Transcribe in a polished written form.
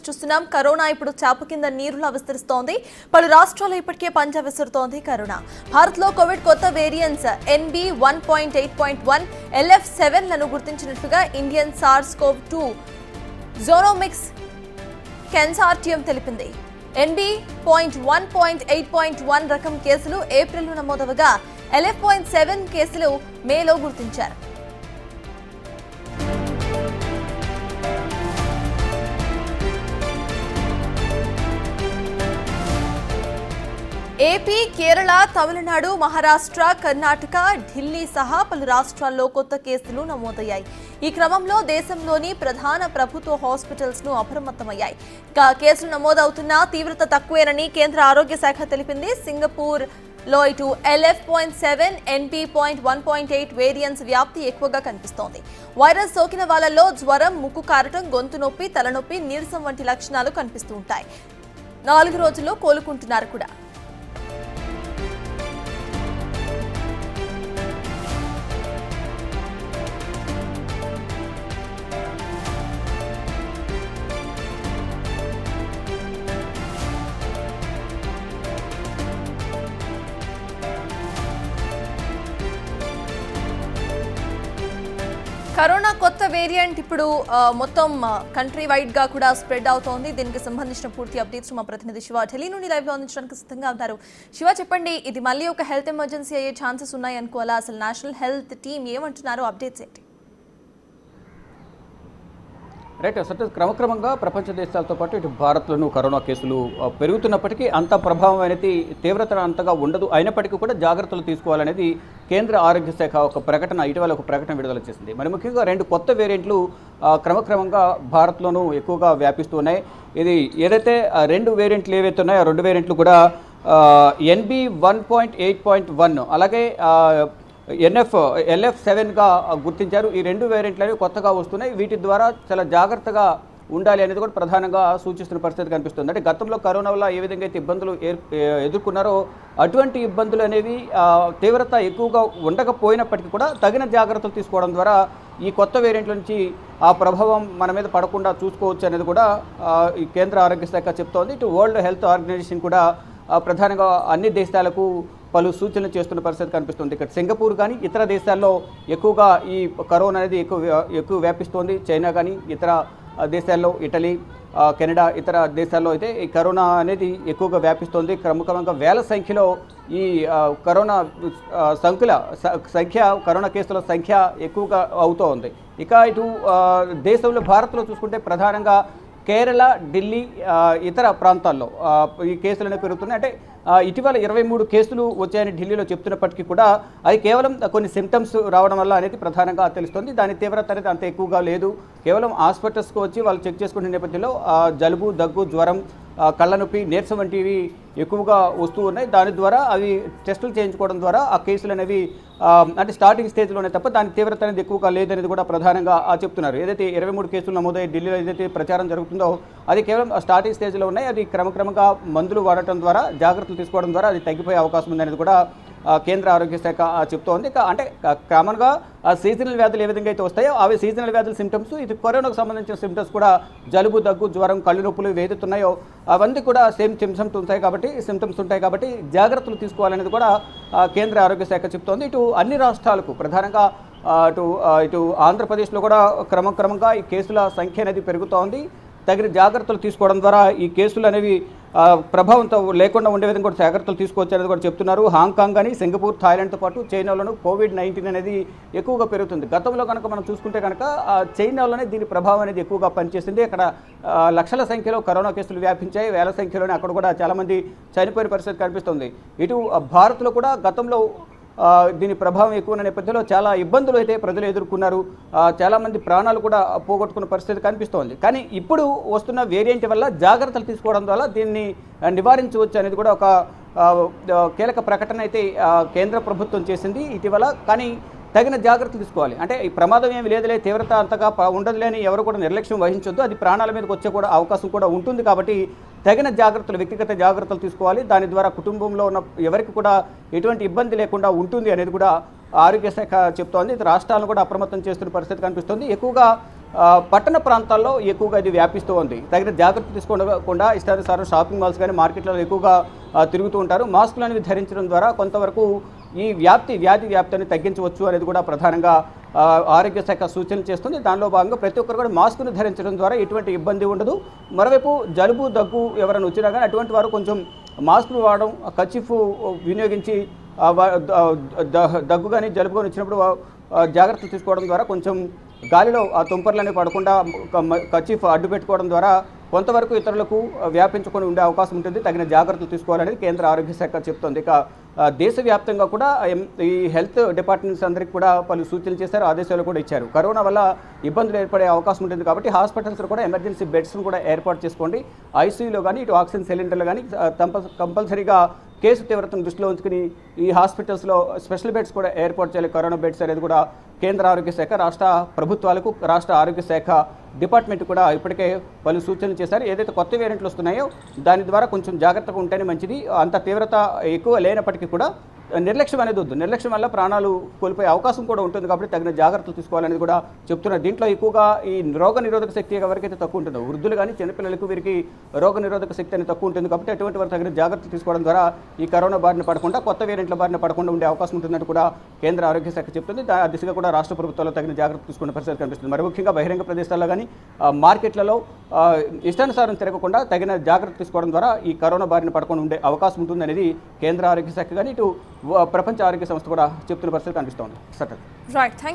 చూస్తున్నాం కరోనా ఇప్పుడు చాప కింద నీరులా విస్తరిస్తోంది. పలు రాష్ట్రాల్లో ఇప్పటికే పంజా విసురుతోంది కరోనా. భారత్లో కోవిడ్ కొత్త వేరియంట్స్ NB 1.8.1 LF7 లను గుర్తించినట్లుగా ఇండియన్ SARS-CoV-2 జోనోమిక్స్ కన్సార్టియం తెలిపింది. NB 1.8.1 రకం కేసులు ఏప్రిల్లో నమోదవగా LF.7 కేసులు మేలో గుర్తించారు. ఏపీ, కేరళ, తమిళనాడు, మహారాష్ట్ర, కర్ణాటక, ఢిల్లీ సహా పలు రాష్ట్రాల్లో కొత్త కేసులు నమోదయ్యాయి. ఈ క్రమంలో దేశంలోని ప్రధాన ప్రభుత్వ హాస్పిటల్స్ ను అప్రమత్తమయ్యాయి. కేసులు నమోదవుతున్నా తీవ్రత తక్కువేనని కేంద్ర ఆరోగ్య శాఖ తెలిపింది. సింగపూర్ లో ఇటు LF.7, NB 1.8 వేరియంట్స్ వ్యాప్తి ఎక్కువగా కనిపిస్తోంది. వైరస్ సోకిన వాళ్లలో జ్వరం, ముక్కు కారటం, గొంతు నొప్పి, తలనొప్పి, నీరసం వంటి లక్షణాలు కనిపిస్తూ ఉంటాయి. 4 రోజుల్లో కోలుకుంటున్నారు కూడా. కరోనా కొత్త వేరియంట్ ఇప్పుడు మొత్తం కంట్రీ వైడ్ గా కూడా స్ప్రెడ్ అవుతోంది. దీనికి సంబంధించిన పూర్తి అప్డేట్స్ మా ప్రతినిధి శివ ఢిల్లీ నుండి లైవ్ లో అందించడానికి సిద్ధంగా ఉన్నారు. శివ, చెప్పండి, ఇది మళ్ళీ ఒక హెల్త్ ఎమర్జెన్సీ అయ్యే ఛాన్సెస్ ఉన్నాయి అనుకోవాలా? అసలు నేషనల్ హెల్త్ టీమ్ ఏమంటున్నారు? అప్డేట్స్ ఏంటి? రైట్, అసలు క్రమక్రమంగా ప్రపంచ దేశాలతో పాటు ఇటు భారత్లోనూ కరోనా కేసులు పెరుగుతున్నప్పటికీ అంత ప్రభావం అనేది తీవ్రత అంతగా ఉండదు. అయినప్పటికీ కూడా జాగ్రత్తలు తీసుకోవాలనేది కేంద్ర ఆరోగ్య శాఖ ఇటీవల ఒక ప్రకటన విడుదల చేసింది. మరి ముఖ్యంగా 2 కొత్త వేరియంట్లు క్రమక్రమంగా భారత్లోనూ ఎక్కువగా వ్యాపిస్తూ ఉన్నాయి. ఇది ఏదైతే 2 వేరియంట్లు ఏవైతే ఉన్నాయో ఆ 2 వేరియంట్లు కూడా NB 1.8.1 అలాగే LF7గా గుర్తించారు. ఈ 2 వేరియంట్లు కొత్తగా వస్తున్నాయి. వీటి ద్వారా చాలా జాగ్రత్తగా ఉండాలి అనేది కూడా ప్రధానంగా సూచిస్తున్న పరిస్థితి కనిపిస్తుంది. అంటే గతంలో కరోనా వల్ల ఏ విధంగా అయితే ఇబ్బందులు ఎదుర్కొన్నారో అటువంటి ఇబ్బందులు అనేవి తీవ్రత ఎక్కువగా ఉండకపోయినప్పటికీ కూడా తగిన జాగ్రత్తలు తీసుకోవడం ద్వారా ఈ కొత్త వేరియంట్ల నుంచి ఆ ప్రభావం మన మీద పడకుండా చూసుకోవచ్చు అనేది కూడా ఈ కేంద్ర ఆరోగ్య శాఖ చెప్తోంది. ఇటు వరల్డ్ హెల్త్ ఆర్గనైజేషన్ కూడా ప్రధానంగా అన్ని దేశాలకు పలు సూచనలు చేస్తున్న పరిస్థితి కనిపిస్తుంది. ఇక్కడ సింగపూర్ కానీ ఇతర దేశాల్లో ఎక్కువగా ఈ కరోనా అనేది ఎక్కువ వ్యాపిస్తోంది. చైనా కానీ ఇతర దేశాల్లో, ఇటలీ, కెనడా ఇతర దేశాల్లో అయితే ఈ కరోనా అనేది ఎక్కువగా వ్యాపిస్తోంది. క్రమక్రమంగా వేల సంఖ్యలో ఈ కరోనా కరోనా కేసుల సంఖ్య ఎక్కువగా అవుతూ ఉంది. ఇక ఇటు దేశంలో భారత్లో చూసుకుంటే ప్రధానంగా కేరళ, ఢిల్లీ, ఇతర ప్రాంతాల్లో ఈ కేసులు పెరుగుతున్నాయి. అంటే ఇటీవల 23 కేసులు వచ్చాయని ఢిల్లీలో చెప్తున్నప్పటికీ కూడా అది కేవలం కొన్ని సిమ్టమ్స్ రావడం వల్ల అనేది ప్రధానంగా తెలుస్తుంది. దాని తీవ్రత అనేది అంత ఎక్కువగా లేదు. కేవలం హాస్పిటల్స్కి వచ్చి వాళ్ళు చెక్ చేసుకునే నేపథ్యంలో జలుబు, దగ్గు, జ్వరం, కళ్ళ నొప్పి, నీరసం వంటివి ఎక్కువగా వస్తూ ఉన్నాయి. దాని ద్వారా అవి టెస్టులు చేయించుకోవడం ద్వారా ఆ కేసులు అనేవి అంటే స్టార్టింగ్ స్టేజ్లోనే తప్ప దాని తీవ్రత అనేది ఎక్కువగా లేదనేది కూడా ప్రధానంగా చెప్తున్నారు. ఏదైతే 23 కేసులు నమోదయ్యి ఢిల్లీలో ఏదైతే ప్రచారం జరుగుతుందో అది కేవలం స్టార్టింగ్ స్టేజ్లో ఉన్నాయి. అది క్రమక్రమంగా మందులు వాడటం ద్వారా, జాగ్రత్తలు తీసుకోవడం ద్వారా అది తగ్గిపోయే అవకాశం ఉందనేది కూడా కేంద్ర ఆరోగ్య శాఖ చెప్తోంది. అంటే కామన్గా సీజనల్ వ్యాధులు ఏ విధంగా అయితే వస్తాయో అవి సీజనల్ వ్యాధుల సిమ్టమ్స్, ఇది కరోనాకు సంబంధించిన సిమ్టమ్స్ కూడా జలుబు, దగ్గు, జ్వరం, కళ్ళు నొప్పులు ఏదైతున్నాయో అవన్నీ కూడా సేమ్ సిమ్టమ్స్ ఉంటాయి కాబట్టి జాగ్రత్తలు తీసుకోవాలనేది కూడా కేంద్ర ఆరోగ్య శాఖ చెప్తోంది. ఇటు అన్ని రాష్ట్రాలకు ప్రధానంగా ఇటు ఆంధ్రప్రదేశ్లో కూడా క్రమక్రమంగా ఈ కేసుల సంఖ్య అనేది పెరుగుతోంది. తగిన జాగ్రత్తలు తీసుకోవడం ద్వారా ఈ కేసులు అనేవి ప్రభావంతో లేకుండా ఉండే విధంగా కూడా జాగ్రత్తలు తీసుకోవచ్చు అనేది కూడా చెప్తున్నారు. హాంకాంగ్ కానీ, సింగపూర్, థాయిలాండ్తో పాటు చైనాలోనూ COVID-19 అనేది ఎక్కువగా పెరుగుతుంది. గతంలో కనుక మనం చూసుకుంటే కనుక చైనాలోనే దీని ప్రభావం అనేది ఎక్కువగా పనిచేసింది. అక్కడ లక్షల సంఖ్యలో కరోనా కేసులు వ్యాపించాయి. వేల సంఖ్యలోనే అక్కడ కూడా చాలామంది చనిపోయిన పరిస్థితి కనిపిస్తుంది. ఇటు భారత్లో కూడా గతంలో దీని ప్రభావం ఎక్కువ ఉన్న నేపథ్యంలో చాలా ఇబ్బందులు అయితే ప్రజలు ఎదుర్కొన్నారు. చాలామంది ప్రాణాలు కూడా పోగొట్టుకున్న పరిస్థితి కనిపిస్తోంది. కానీ ఇప్పుడు వస్తున్న వేరియంట్ వల్ల జాగ్రత్తలు తీసుకోవడం ద్వారా దీన్ని నివారించవచ్చు అనేది కూడా ఒక కీలక ప్రకటన అయితే కేంద్ర ప్రభుత్వం చేసింది ఇటీవల. కానీ తగిన జాగ్రత్తలు తీసుకోవాలి. అంటే ఈ ప్రమాదం ఏమి లేదులే, తీవ్రత అంతగా ఉండదులే అని ఎవరు కూడా నిర్లక్ష్యం వహించొద్దు. అది ప్రాణాల మీదకి వచ్చే కూడా అవకాశం కూడా ఉంటుంది. కాబట్టి తగిన జాగ్రత్తలు, వ్యక్తిగత జాగ్రత్తలు తీసుకోవాలి. దాని ద్వారా కుటుంబంలో ఉన్న ఎవరికి కూడా ఎటువంటి ఇబ్బంది లేకుండా ఉంటుంది అనేది కూడా ఆరోగ్య శాఖ చెప్తోంది. రాష్ట్రాలను కూడా అప్రమత్తం చేస్తున్న పరిస్థితి కనిపిస్తుంది. ఎక్కువగా పట్టణ ప్రాంతాల్లో ఎక్కువగా ఇది వ్యాపిస్తూ ఉంది. తగిన జాగ్రత్త తీసుకోకుండా ఇష్టానుసారం షాపింగ్ మాల్స్ కానీ మార్కెట్లలో ఎక్కువగా తిరుగుతూ ఉంటారు. మాస్కులు అనేవి ధరించడం ద్వారా కొంతవరకు ఈ వ్యాధి వ్యాప్తిని తగ్గించవచ్చు అనేది కూడా ప్రధానంగా ఆరోగ్య శాఖ సూచనలు చేస్తుంది. దానిలో భాగంగా ప్రతి ఒక్కరు కూడా మాస్కును ధరించడం ద్వారా ఎటువంటి ఇబ్బంది ఉండదు. మరోవైపు జలుబు దగ్గు ఎవరైనా వచ్చినా కానీ అటువంటి వారు కొంచెం మాస్కులు వాడడం, కర్చీఫ్ వినియోగించి దగ్గు కానీ జలుబు కానీ వచ్చినప్పుడు జాగ్రత్తలు తీసుకోవడం ద్వారా కొంచెం గాలిలో ఆ తుంపర్లనే పడకుండా కర్చీఫ్ అడ్డు పెట్టుకోవడం ద్వారా కొంతవరకు ఇతరులకు వ్యాపించుకొని ఉండే అవకాశం ఉంటుంది. తగిన జాగ్రత్తలు తీసుకోవాలని కేంద్ర ఆరోగ్య శాఖ చెప్తోంది. ఇక దేశవ్యాప్తంగా కూడా ఈ హెల్త్ డిపార్ట్మెంట్స్ అందరికీ కూడా పలు సూచనలు చేశారు, ఆదేశాలు కూడా ఇచ్చారు. కరోనా వల్ల ఇబ్బందులు ఏర్పడే అవకాశం ఉంటుంది కాబట్టి హాస్పిటల్స్లో కూడా ఎమర్జెన్సీ బెడ్స్ను కూడా ఏర్పాటు చేసుకోండి. ఐసీయూలో కానీ ఇటు ఆక్సిజన్ సిలిండర్లు కానీ కంపల్సరీగా కేసు తీవ్రతను దృష్టిలో ఉంచుకుని ఈ హాస్పిటల్స్లో స్పెషల్ బెడ్స్ కూడా ఏర్పాటు చేయాలి. కరోనా బెడ్స్ అనేది కూడా కేంద్ర ఆరోగ్య శాఖ రాష్ట్ర ప్రభుత్వాలకు రాష్ట్ర ఆరోగ్య శాఖ డిపార్ట్మెంట్ కూడా ఇప్పటికే పలు సూచనలు చేశారు. ఏదైతే కొత్త వేరియంట్లు వస్తున్నాయో దాని ద్వారా కొంచెం జాగ్రత్తగా ఉంటేనే మంచిది. అంత తీవ్రత ఎక్కువ లేనప్పటికీ కూడా నిర్లక్ష్యం అనేది వద్దు. నిర్లక్ష్యం వల్ల ప్రాణాలు కోల్పోయే అవకాశం కూడా ఉంటుంది కాబట్టి తగిన జాగ్రత్తలు తీసుకోవాలనేది కూడా చెప్తున్నారు. దీంట్లో ఎక్కువగా ఈ రోగ నిరోధక శక్తి ఎవరికైతే తక్కువ ఉంటుందో, వృద్ధులు కానీ చిన్నపిల్లలకు వీరికి రోగ నిరోధక శక్తి అనేది తక్కువ ఉంటుంది కాబట్టి అటువంటి వారు తగిన జాగ్రత్తలు తీసుకోవడం ద్వారా ఈ కరోనా బారిన పడకుండా, కొత్త వేరియంట్ల బారిన పడకుండా ఉండే అవకాశం ఉంటుందని కూడా కేంద్ర ఆరోగ్య శాఖ చెప్తుంది. ఆ దిశగా కూడా రాష్ట్ర ప్రభుత్వాలు తగిన జాగ్రత్తలు తీసుకునే పరిస్థితి కనిపిస్తుంది. మరి ముఖ్యంగా బహిరంగ ప్రదేశాల్లో కానీ మార్కెట్లలో ఇష్టానుసారం తిరగకుండా తగిన జాగ్రత్త తీసుకోవడం ద్వారా ఈ కరోనా బారిన పడకుండా ఉండే అవకాశం ఉంటుంది అనేది కేంద్ర ఆరోగ్య శాఖ కానీ ఇటు ప్రపంచ ఆరోగ్య సంస్థ కూడా చెప్తున్న పరిస్థితి కనిపిస్తోంది. రైట్.